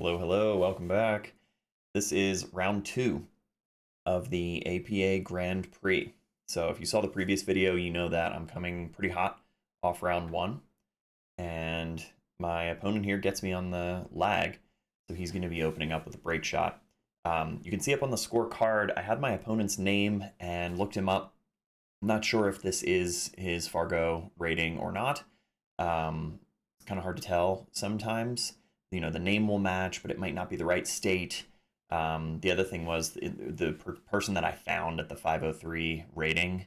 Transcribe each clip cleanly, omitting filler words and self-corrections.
Hello, hello, welcome back. This is round two of the APA Grand Prix. So if you saw the previous video, you know that I'm coming pretty hot off round one, and my opponent here gets me on the lag, so he's going to be opening up with a break shot. You can see up on the scorecard, I had my opponent's name and looked him up. I'm not sure if this is his Fargo rating or not. It's kind of hard to tell sometimes. You know, the name will match, but it might not be the right state. The other thing was the person that I found at the 503 rating,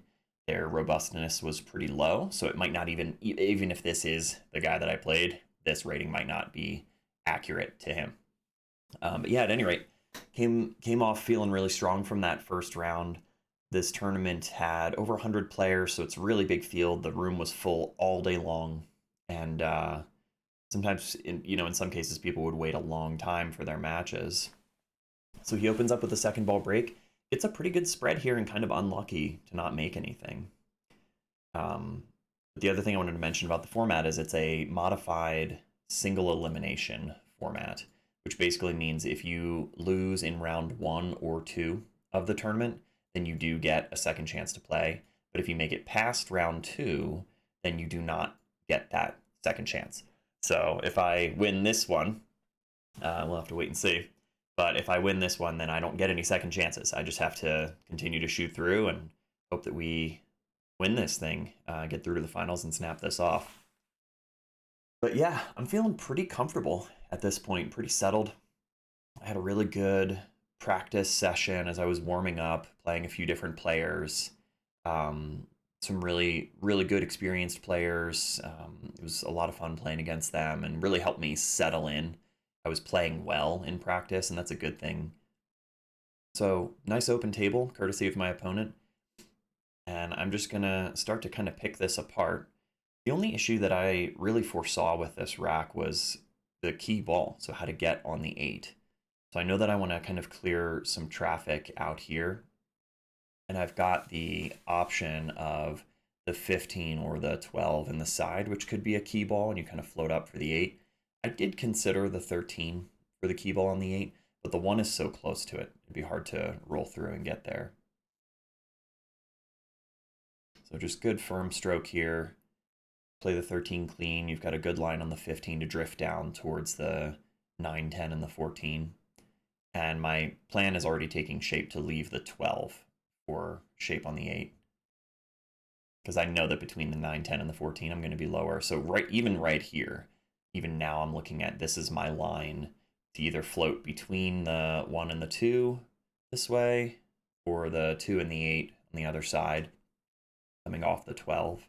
their robustness was pretty low. So it might not even if this is the guy that I played, this rating might not be accurate to him. But yeah, at any rate, came off feeling really strong from that first round. This tournament had over 100 players, so it's a really big field. The room was full all day long, and sometimes, in some cases, people would wait a long time for their matches. So he opens up with a second ball break. It's a pretty good spread here and kind of unlucky to not make anything. The other thing I wanted to mention about the format is it's a modified single elimination format, which basically means if you lose in round one or two of the tournament, then you do get a second chance to play. But if you make it past round two, then you do not get that second chance. So if I win this one, we'll have to wait and see. But if I win this one, then I don't get any second chances. I just have to continue to shoot through and hope that we win this thing, get through to the finals and snap this off. But yeah, I'm feeling pretty comfortable at this point, pretty settled. I had a really good practice session as I was warming up, playing a few different players. Some really, really good experienced players. It was a lot of fun playing against them and really helped me settle in. I was playing well in practice, and that's a good thing. So, nice open table, courtesy of my opponent. And I'm just going to start to kind of pick this apart. The only issue that I really foresaw with this rack was the key ball, so how to get on the 8. So I know that I want to kind of clear some traffic out here. And I've got the option of the 15 or the 12 in the side, which could be a key ball, and you kind of float up for the 8. I did consider the 13 for the key ball on the 8, but the 1 is so close to it, it'd be hard to roll through and get there. So just good firm stroke here. Play the 13 clean. You've got a good line on the 15 to drift down towards the 9, 10, and the 14. And my plan is already taking shape to leave the 12 for shape on the 8. Because I know that between the 9, 10, and the 14, I'm going to be lower. So even right here, even now I'm looking at this is my line to either float between the 1 and the 2 this way, or the 2 and the 8 on the other side, coming off the 12.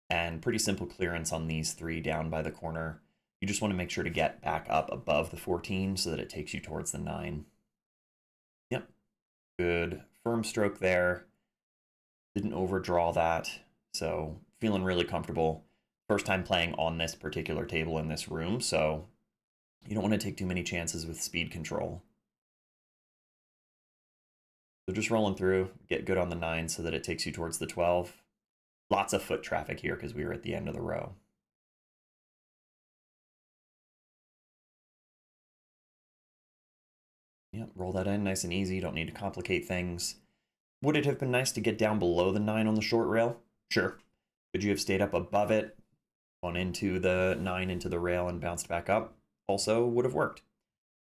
And pretty simple clearance on these 3 down by the corner. You just want to make sure to get back up above the 14 so that it takes you towards the 9. Yep, good firm stroke there. Didn't overdraw that, so feeling really comfortable. First time playing on this particular table in this room, so you don't want to take too many chances with speed control. So just rolling through, get good on the 9 so that it takes you towards the 12. Lots of foot traffic here because we were at the end of the row. Yep, roll that in nice and easy. You don't need to complicate things. Would it have been nice to get down below the 9 on the short rail? Sure. Could you have stayed up above it, gone into the 9 into the rail and bounced back up? Also would have worked.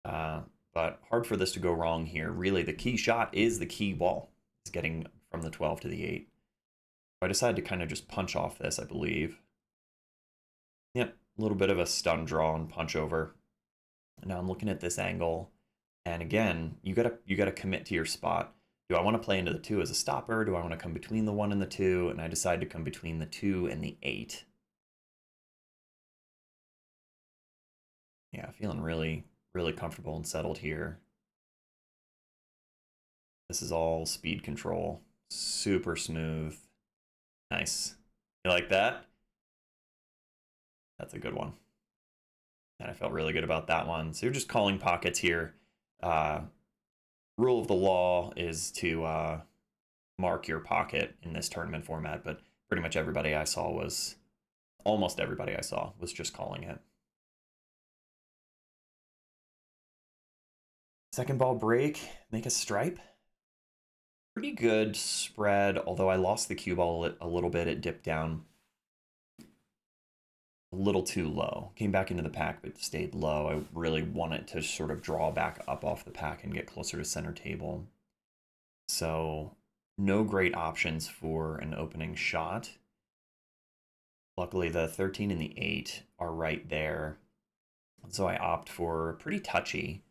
But hard for this to go wrong here. Really, the key shot is the key ball. It's getting from the 12 to the 8. So I decided to kind of just punch off this, I believe. Yep, a little bit of a stun draw and punch over. And now I'm looking at this angle. And again, you gotta commit to your spot. Do I want to play into the 2 as a stopper? Do I want to come between the 1 and the 2? And I decide to come between the 2 and the 8. Yeah, feeling really, really comfortable and settled here. This is all speed control. Super smooth. Nice. You like that? That's a good one. And I felt really good about that one. So you're just calling pockets here. Rule of the law is to mark your pocket in this tournament format, but pretty much everybody I saw was, almost everybody I saw was just calling it. Second ball break, make a stripe. Pretty good spread, although I lost the cue ball a little bit. It dipped down a little too low. Came back into the pack, but stayed low. I really wanted to sort of draw back up off the pack and get closer to center table. So no great options for an opening shot. Luckily, the 13 and the 8 are right there. So I opt for a pretty touchy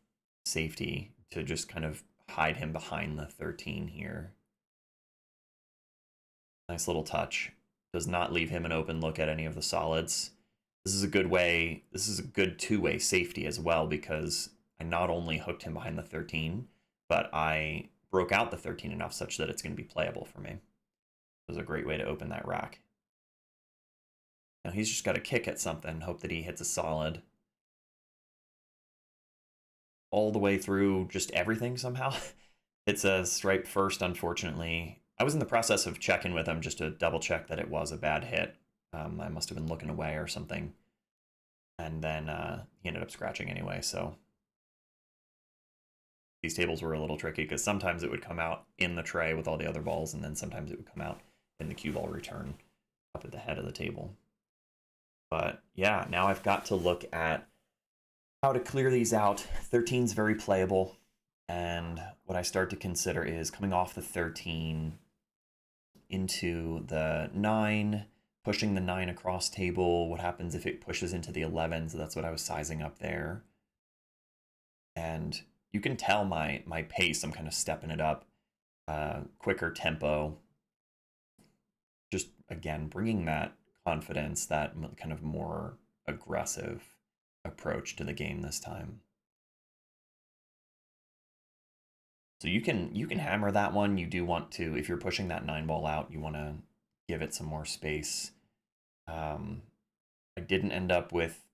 safety to just kind of hide him behind the 13 here. Nice little touch. Does not leave him an open look at any of the solids. This is a good way, this is a good two-way safety as well, because I not only hooked him behind the 13, but I broke out the 13 enough such that it's going to be playable for me. It was a great way to open that rack. Now he's just got to kick at something, hope that he hits a solid. All the way through just everything somehow. It's a stripe first, unfortunately. I was in the process of checking with him just to double check that it was a bad hit. I must have been looking away or something. And then he ended up scratching anyway, so these tables were a little tricky because sometimes it would come out in the tray with all the other balls, and then sometimes it would come out in the cue ball return up at the head of the table. But yeah, now I've got to look at how to clear these out. 13's very playable, and what I start to consider is coming off the 13 into the 9, pushing the 9 across table. What happens if it pushes into the 11? So that's what I was sizing up there. And you can tell my pace. I'm kind of stepping it up, quicker tempo. Just, again, bringing that confidence, that kind of more aggressive approach to the game this time. So you can hammer that one. You do want to, if you're pushing that 9 ball out, you want to give it some more space. I didn't end up with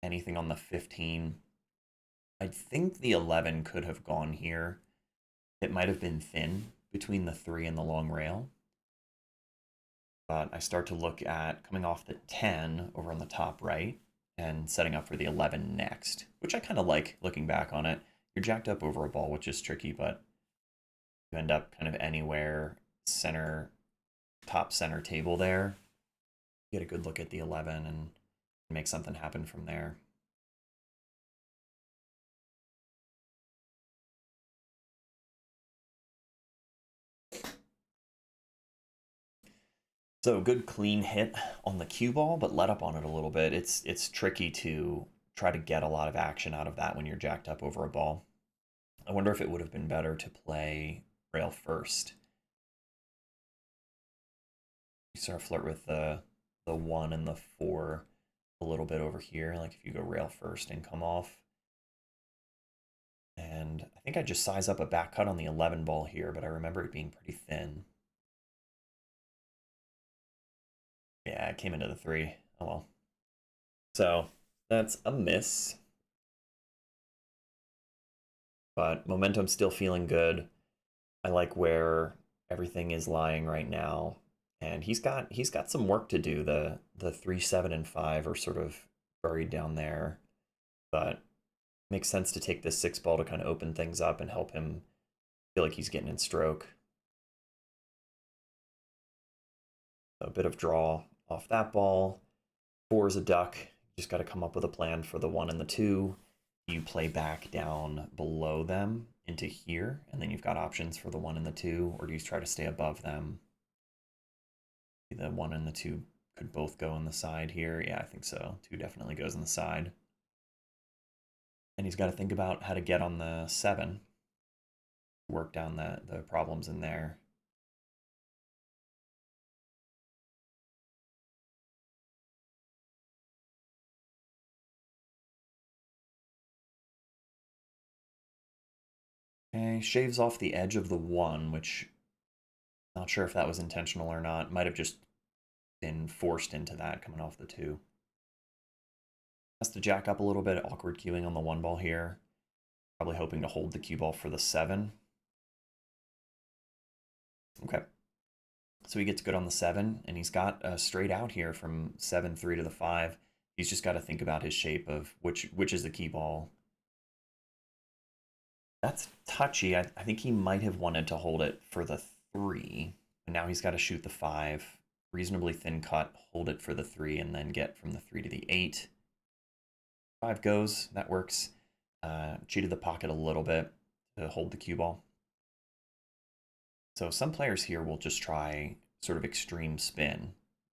anything on the 15. I think the 11 could have gone here. It might have been thin between the 3 and the long rail. But I start to look at coming off the 10 over on the top right and setting up for the 11 next, which I kind of like looking back on it. You're jacked up over a ball, which is tricky, but you end up kind of anywhere center, top center table there. Get a good look at the 11 and make something happen from there. So good clean hit on the cue ball, but let up on it a little bit. It's tricky to try to get a lot of action out of that when you're jacked up over a ball. I wonder if it would have been better to play rail first. You sort of flirt with the 1 and the 4 a little bit over here, like if you go rail first and come off. And I think I just size up a back cut on the 11 ball here, but I remember it being pretty thin. Yeah, it came into the 3. Oh well. So that's a miss. But momentum's still feeling good. I like where everything is lying right now. And he's got some work to do. The 3, 7, and 5 are sort of buried down there. But makes sense to take this 6 ball to kind of open things up and help him feel like he's getting in stroke. So a bit of draw off that ball. 4 is a duck. Just got to come up with a plan for the 1 and the 2. You play back down below them into here, and then you've got options for the 1 and the 2, or do you try to stay above them? The 1 and the 2 could both go on the side here. Yeah, I think so. 2 definitely goes on the side. And he's got to think about how to get on the 7. Work down the problems in there. Okay, shaves off the edge of the 1, which not sure if that was intentional or not. Might have just been forced into that coming off the 2. Has to jack up a little bit, awkward cueing on the 1 ball here. Probably hoping to hold the cue ball for the 7. Okay. So he gets good on the 7, and he's got a straight out here from 7-3 to the 5. He's just got to think about his shape of which is the key ball. That's touchy. I think he might have wanted to hold it for the 3. And now he's got to shoot the 5. Reasonably thin cut, hold it for the 3, and then get from the 3 to the 8. 5 goes. That works. Cheated the pocket a little bit to hold the cue ball. So some players here will just try sort of extreme spin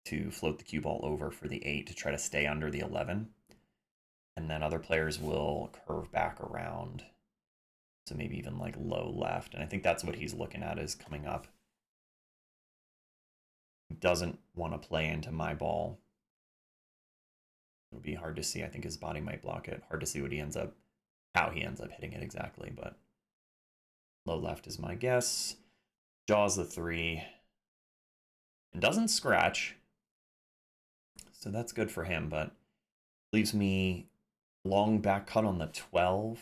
to float the cue ball over for the 8 to try to stay under the 11. And then other players will curve back around. So maybe even like low left. And I think that's what he's looking at is coming up. He doesn't want to play into my ball. It'll be hard to see. I think his body might block it. Hard to see what he ends up, how he ends up hitting it exactly, but low left is my guess. Jaws the 3. And doesn't scratch. So that's good for him, but leaves me long back cut on the 12,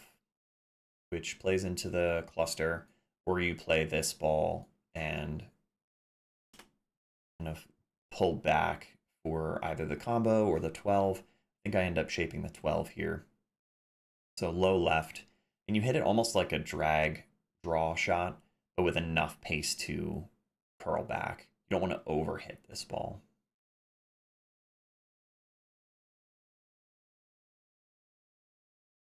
which plays into the cluster, or you play this ball and kind of pull back for either the combo or the 12. I think I end up shaping the 12 here. So low left, and you hit it almost like a drag draw shot, but with enough pace to curl back. You don't want to overhit this ball.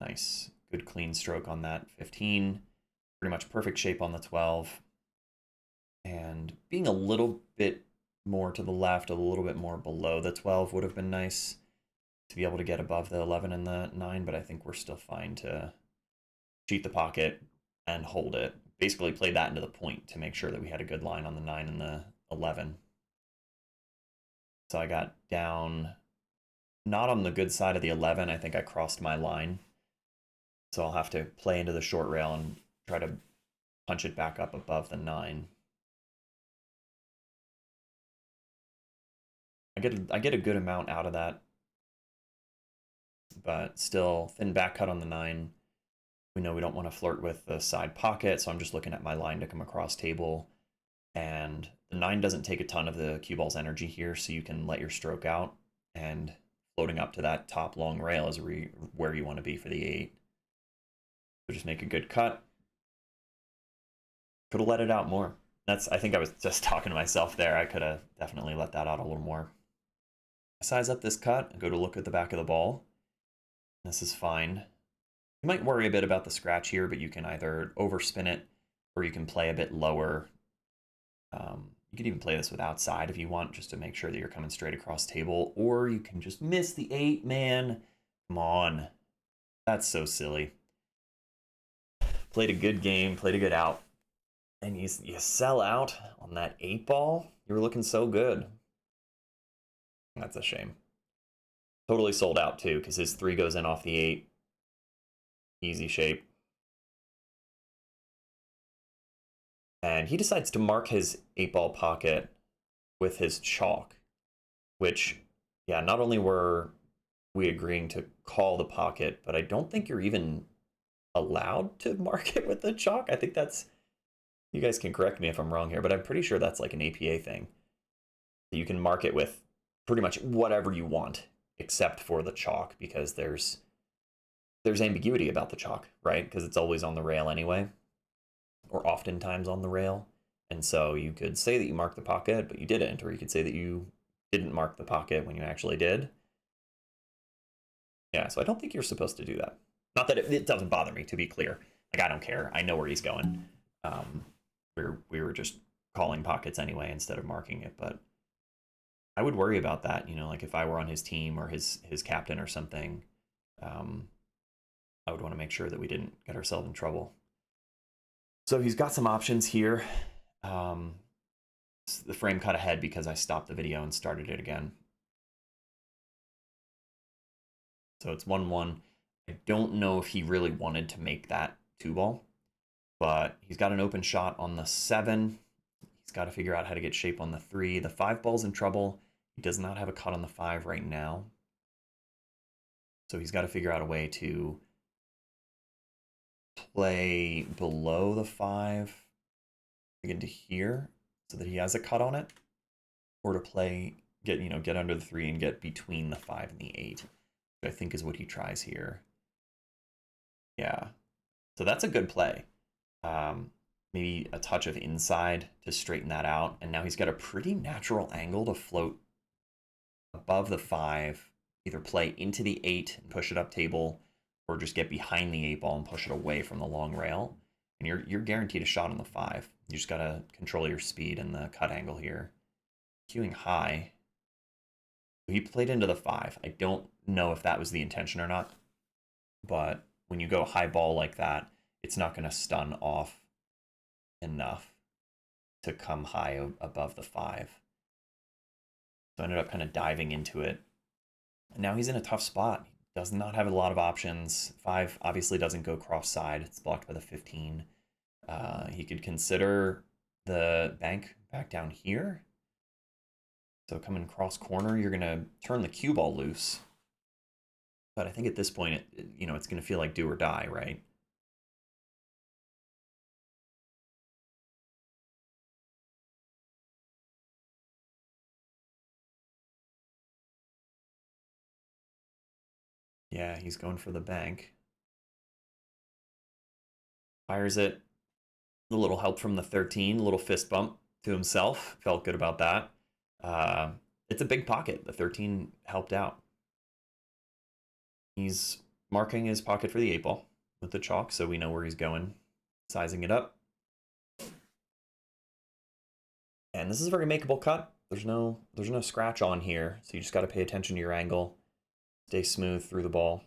Nice. Good clean stroke on that 15. Pretty much perfect shape on the 12. And being a little bit more to the left, a little bit more below the 12 would have been nice to be able to get above the 11 and the 9, but I think we're still fine to cheat the pocket and hold it. Basically play that into the point to make sure that we had a good line on the 9 and the 11. So I got down not on the good side of the 11. I think I crossed my line. So I'll have to play into the short rail and try to punch it back up above the 9. I get a good amount out of that, but still thin back cut on the 9. We know we don't want to flirt with the side pocket, so I'm just looking at my line to come across table. And the 9 doesn't take a ton of the cue ball's energy here, so you can let your stroke out, and floating up to that top long rail is where you want to be for the 8. So just make a good cut. Could have let it out more. I think I was just talking to myself there. I could have definitely let that out a little more. I size up this cut and go to look at the back of the ball. This is fine. You might worry a bit about the scratch here, but you can either overspin it or you can play a bit lower. You could even play this with outside if you want, just to make sure that you're coming straight across table, or you can just miss the 8, man. Come on. That's so silly. Played a good game, played a good out, and you sell out on that 8 ball? You were looking so good. That's a shame. Totally sold out, too, because his 3 goes in off the 8. Easy shape. And he decides to mark his 8-ball pocket with his chalk, which, yeah, not only were we agreeing to call the pocket, but I don't think you're even allowed to mark it with the chalk. I think that's, you guys can correct me if I'm wrong here, but I'm pretty sure that's like an APA thing. You can mark it with pretty much whatever you want, except for the chalk, because there's ambiguity about the chalk, right? Because it's always on the rail anyway, or oftentimes on the rail. And so you could say that you marked the pocket, but you didn't, or you could say that you didn't mark the pocket when you actually did. Yeah, so I don't think you're supposed to do that. Not that it doesn't bother me, to be clear. Like, I don't care. I know where he's going. We were just calling pockets anyway instead of marking it, but I would worry about that, you know, like if I were on his team or his captain or something, I would want to make sure that we didn't get ourselves in trouble. So he's got some options here. The frame cut ahead because I stopped the video and started it again. So it's 1-1. I don't know if he really wanted to make that 2-ball, but he's got an open shot on the 7. He's got to figure out how to get shape on the 3. The 5 ball's in trouble. He does not have a cut on the 5 right now. So he's got to figure out a way to play below the 5 into here so that he has a cut on it, or to play, get under the 3 and get between the 5 and the 8, which I think is what he tries here. Yeah. So that's a good play. Maybe a touch of inside to straighten that out. And now he's got a pretty natural angle to float above the 5, either play into the 8 and push it up table, or just get behind the 8 ball and push it away from the long rail. And you're guaranteed a shot on the 5. You just got to control your speed and the cut angle here. Queuing high. He played into the 5. I don't know if that was the intention or not, but when you go high ball like that, it's not going to stun off enough to come high above the 5. So I ended up kind of diving into it. And now he's in a tough spot. He does not have a lot of options. 5 obviously doesn't go cross side. It's blocked by the 15. He could consider the bank back down here. So coming cross corner, you're going to turn the cue ball loose. But I think at this point, it's going to feel like do or die, right? Yeah, he's going for the bank. Fires it. A little help from the 13, a little fist bump to himself. Felt good about that. It's a big pocket. The 13 helped out. He's marking his pocket for the 8 ball with the chalk, so we know where he's going. Sizing it up. And this is a very makeable cut. There's no scratch on here, so you just got to pay attention to your angle. Stay smooth through the ball.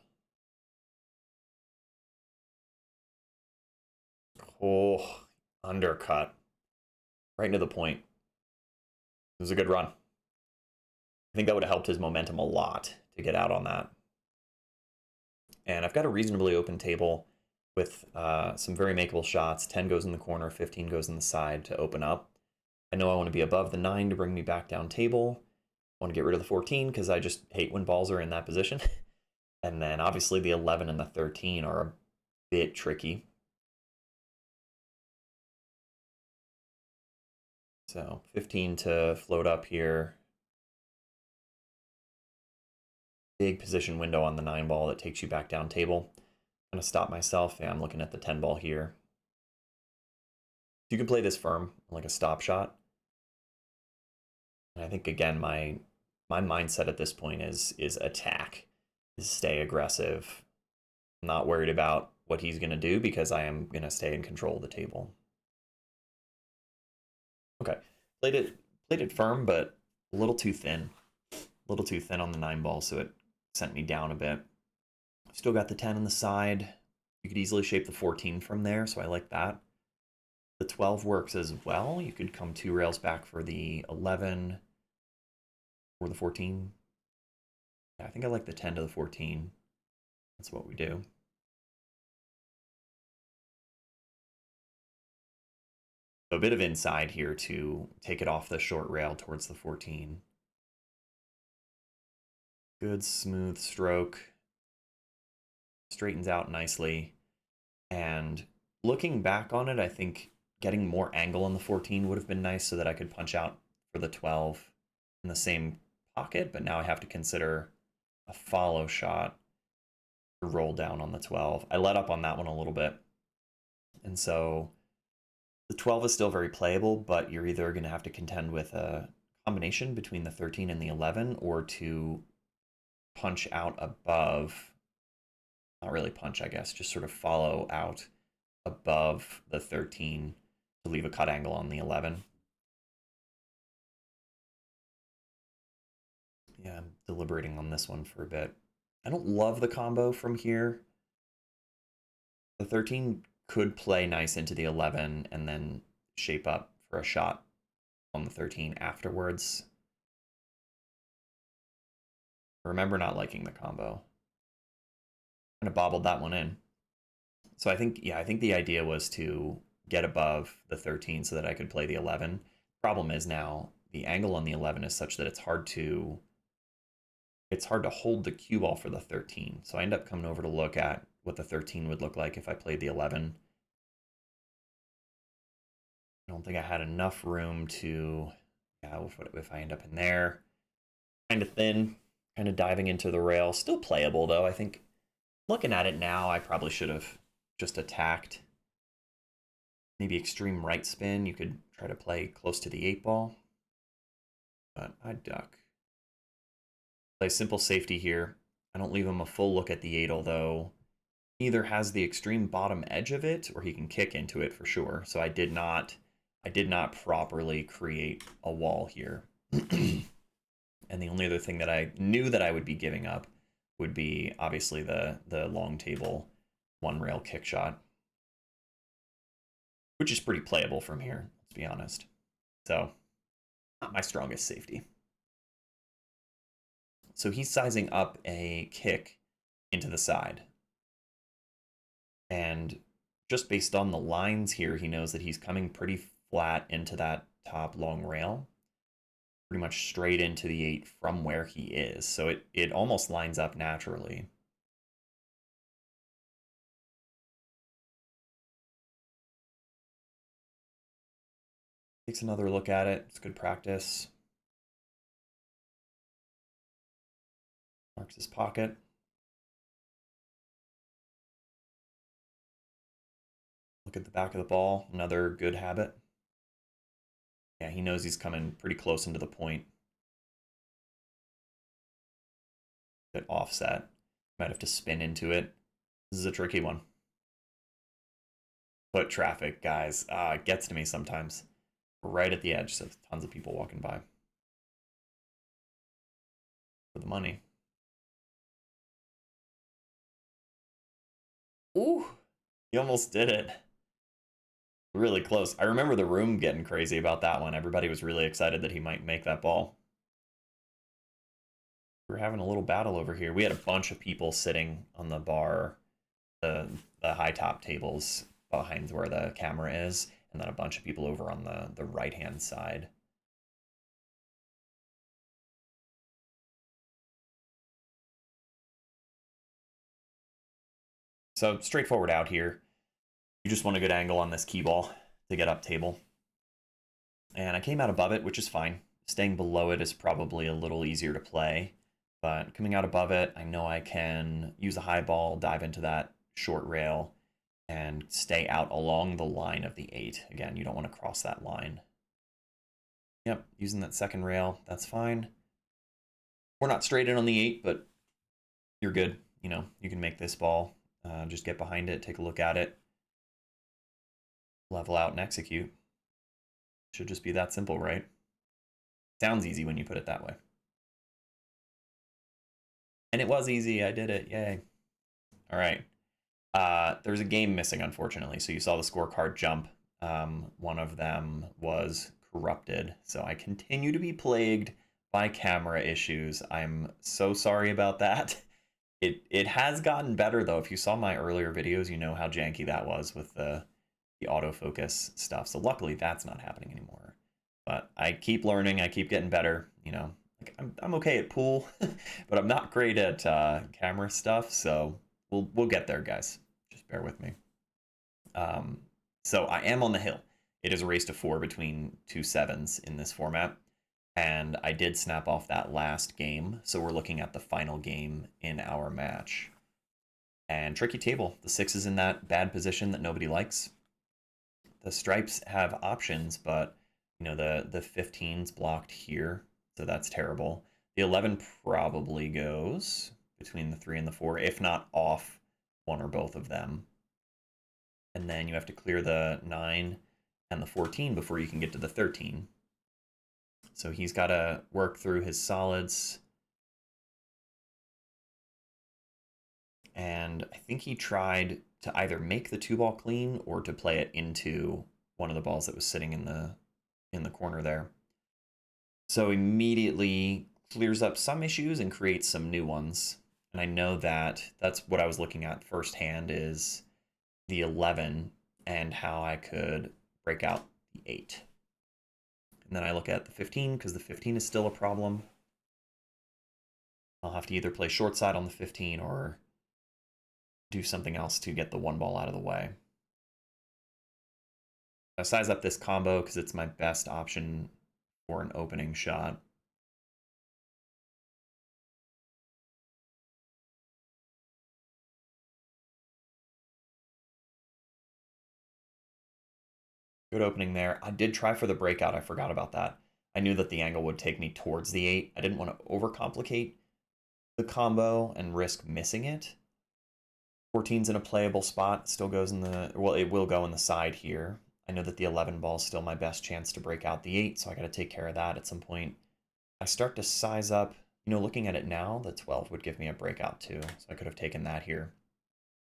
Oh, undercut. Right into the point. It was a good run. I think that would have helped his momentum a lot to get out on that. And I've got a reasonably open table with some very makeable shots. 10 goes in the corner, 15 goes in the side to open up. I know I want to be above the 9 to bring me back down table. I want to get rid of the 14 because I just hate when balls are in that position. And then obviously the 11 and the 13 are a bit tricky. So 15 to float up here. Big position window on the 9 ball that takes you back down table. I'm going to stop myself. Yeah, I'm looking at the 10 ball here. You can play this firm, like a stop shot. And I think, again, my mindset at this point is attack, is stay aggressive. I'm not worried about what he's going to do because I am going to stay in control of the table. Okay, played it firm, but a little too thin. A little too thin on the 9 ball, so it sent me down a bit. Still got the 10 on the side. You could easily shape the 14 from there, so I like that. The 12 works as well. You could come 2 rails back for the 11 or the 14. Yeah, I think I like the 10 to the 14. That's what we do. So a bit of inside here to take it off the short rail towards the 14. Good smooth stroke. Straightens out nicely. And looking back on it, I think getting more angle on the 14 would have been nice so that I could punch out for the 12 in the same pocket, but now I have to consider a follow shot to roll down on the 12. I let up on that one a little bit. And so the 12 is still very playable, but you're either going to have to contend with a combination between the 13 and the 11 or to punch out above, not really punch, I guess, just sort of follow out above the 13 to leave a cut angle on the 11. Yeah, I'm deliberating on this one for a bit. I don't love the combo from here. The 13 could play nice into the 11 and then shape up for a shot on the 13 afterwards. Remember not liking the combo. Kind of bobbled that one in. So I think the idea was to get above the 13 so that I could play the 11. Problem is now the angle on the 11 is such that it's hard to hold the cue ball for the 13. So I end up coming over to look at what the 13 would look like if I played the 11. I don't think I had enough room to, yeah, if I end up in there. Kind of thin, kind of diving into the rail. Still playable though. I think looking at it now, I probably should have just attacked. Maybe extreme right spin. You could try to play close to the 8-ball. But I duck. Play simple safety here. I don't leave him a full look at the 8, although either has the extreme bottom edge of it or he can kick into it for sure. So I did not properly create a wall here. And the only other thing that I knew that I would be giving up would be obviously the long table one rail kick shot, which is pretty playable from here, let's be honest. So not my strongest safety. So he's sizing up a kick into the side. And just based on the lines here, he knows that he's coming pretty flat into that top long rail, pretty much straight into the 8 from where he is. So it almost lines up naturally. Takes another look at it. It's good practice. Marks his pocket. Look at the back of the ball. Another good habit. Yeah, he knows he's coming pretty close into the point. Bit offset. Might have to spin into it. This is a tricky one. Foot traffic, guys. It gets to me sometimes. Right at the edge, so tons of people walking by. For the money. Ooh, he almost did it. Really close. I remember the room getting crazy about that one. Everybody was really excited that he might make that ball. We're having a little battle over here. We had a bunch of people sitting on the bar, the high top tables behind where the camera is, and then a bunch of people over on the right-hand side. So straightforward out here. You just want a good angle on this key ball to get up table. And I came out above it, which is fine. Staying below it is probably a little easier to play. But coming out above it, I know I can use a high ball, dive into that short rail, and stay out along the line of the 8. Again, you don't want to cross that line. Yep, using that second rail, that's fine. We're not straight in on the 8, but you're good. You know, you can make this ball. Just get behind it, take a look at it, level out and execute. Should just be that simple, right? Sounds easy when you put it that way. And it was easy. I did it. Yay. All right. There's a game missing, unfortunately. So you saw the scorecard jump. One of them was corrupted. So I continue to be plagued by camera issues. I'm so sorry about that. It has gotten better, though. If you saw my earlier videos, you know how janky that was with the autofocus stuff. So luckily, that's not happening anymore. But I keep learning. I keep getting better. You know, like I'm okay at pool, but I'm not great at camera stuff. So we'll get there, guys. Just bear with me. So I am on the hill. It is a race to 4 between 2 7s in this format. And I did snap off that last game. So we're looking at the final game in our match. And tricky table. The 6 is in that bad position that nobody likes. The stripes have options, but you know the 15's blocked here, so that's terrible. The 11 probably goes between the 3 and the 4, if not off one or both of them. And then you have to clear the 9 and the 14 before you can get to the 13. So he's got to work through his solids. And I think he tried to either make the 2-ball clean or to play it into one of the balls that was sitting in the corner there. So immediately clears up some issues and creates some new ones. And I know that that's what I was looking at firsthand is the 11 and how I could break out the 8. And then I look at the 15 because the 15 is still a problem. I'll have to either play short side on the 15 or do something else to get the 1 ball out of the way. I size up this combo because it's my best option for an opening shot. Good opening there. I did try for the breakout. I forgot about that. I knew that the angle would take me towards the 8. I didn't want to overcomplicate the combo and risk missing it. 14's in a playable spot. Still goes in the... Well, it will go in the side here. I know that the 11 ball is still my best chance to break out the 8, so I got to take care of that at some point. I start to size up. You know, looking at it now, the 12 would give me a breakout too, so I could have taken that here.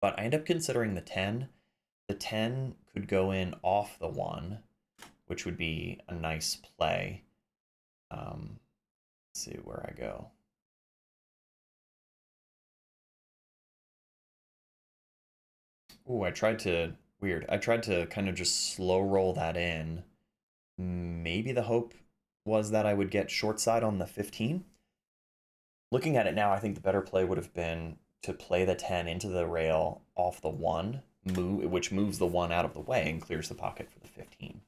But I end up considering the 10. The 10 could go in off the 1, which would be a nice play. Let's see where I go. Ooh, I tried to kind of just slow roll that in. Maybe the hope was that I would get short side on the 15. Looking at it now, I think the better play would have been to play the 10 into the rail off the 1, which moves the 1 out of the way and clears the pocket for the 15.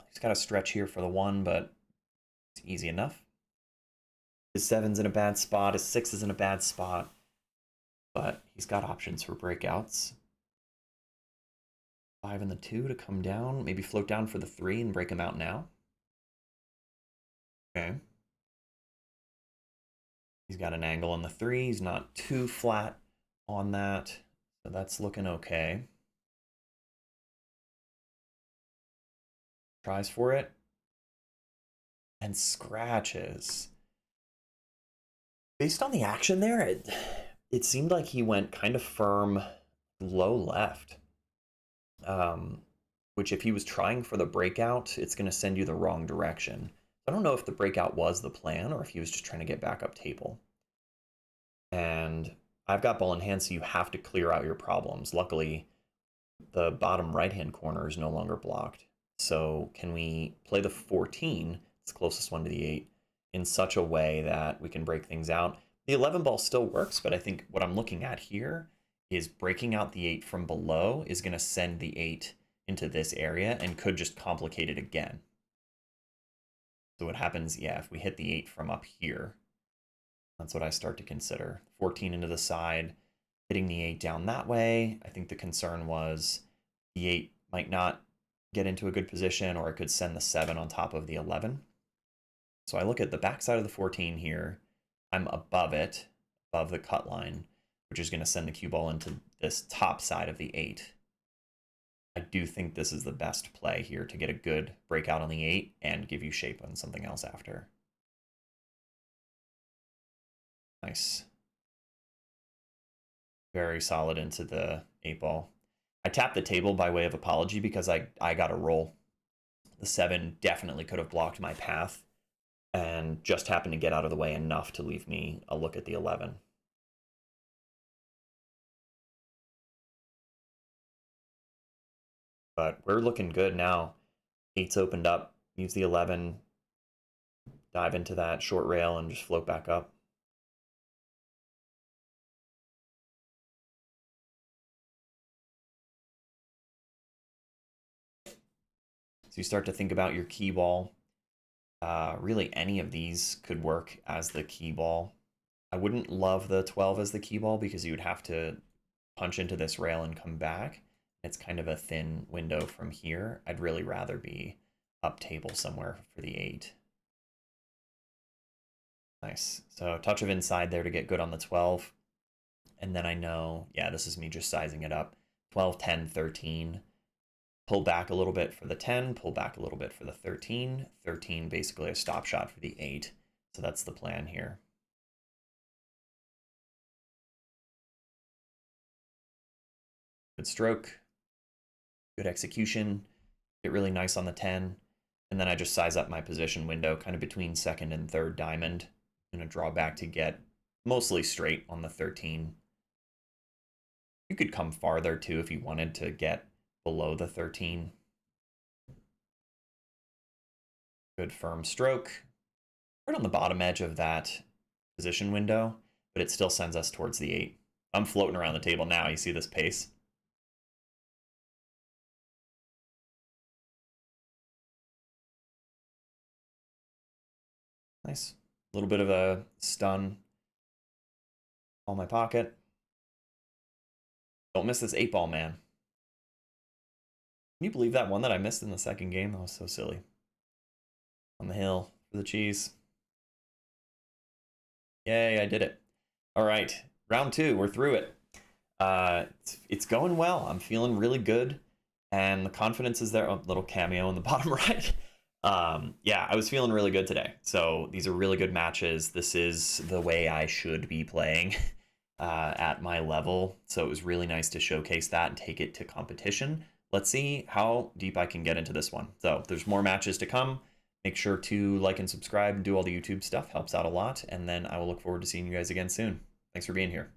He's got a stretch here for the 1, but it's easy enough. His 7's in a bad spot, his 6 is in a bad spot, but he's got options for breakouts. 5 and the 2 to come down, maybe float down for the 3 and break him out now. Okay. He's got an angle on the 3, he's not too flat on that, so that's looking okay. Tries for it, and scratches. Based on the action there, it seemed like he went kind of firm low left. Which if he was trying for the breakout, it's going to send you the wrong direction. I don't know if the breakout was the plan or if he was just trying to get back up table. And I've got ball in hand, so you have to clear out your problems. Luckily, the bottom right-hand corner is no longer blocked. So can we play the 14, it's the closest one to the 8, in such a way that we can break things out? The 11 ball still works, but I think what I'm looking at here is breaking out the 8 from below is going to send the 8 into this area and could just complicate it again. So what happens, yeah, if we hit the 8 from up here, that's what I start to consider. 14 into the side, hitting the 8 down that way. I think the concern was the 8 might not get into a good position, or it could send the 7 on top of the 11. So I look at the backside of the 14 here. I'm above it, above the cut line, which is going to send the cue ball into this top side of the 8. I do think this is the best play here to get a good breakout on the 8 and give you shape on something else after. Nice. Very solid into the 8 ball. I tapped the table by way of apology because I got a roll. The 7 definitely could have blocked my path and just happened to get out of the way enough to leave me a look at the 11. But we're looking good now. 8's opened up. Use the 11. Dive into that short rail and just float back up. So you start to think about your key ball. Really, any of these could work as the key ball. I wouldn't love the 12 as the key ball because you would have to punch into this rail and come back. It's kind of a thin window from here. I'd really rather be up table somewhere for the 8. Nice. So a touch of inside there to get good on the 12. And then I know, yeah, this is me just sizing it up. 12, 10, 13. Pull back a little bit for the 10, pull back a little bit for the 13. 13 basically a stop shot for the 8. So that's the plan here. Good stroke. Good execution. Get really nice on the 10. And then I just size up my position window kind of between second and third diamond. I'm going to draw back to get mostly straight on the 13. You could come farther too if you wanted to get below the 13. Good firm stroke. Right on the bottom edge of that position window, but it still sends us towards the 8. I'm floating around the table now. You see this pace? Nice. A little bit of a stun on my pocket. Don't miss this 8 ball, man. Can you believe that one that I missed in the second game? That was so silly. On the hill for the cheese. Yay, I did it. All right, round 2, we're through it. It's going well. I'm feeling really good, and the confidence is there. Oh, little cameo in the bottom right. Yeah, I was feeling really good today. So these are really good matches. This is the way I should be playing at my level. So it was really nice to showcase that and take it to competition. Let's see how deep I can get into this one. So there's more matches to come. Make sure to like and subscribe and do all the YouTube stuff. Helps out a lot. And then I will look forward to seeing you guys again soon. Thanks for being here.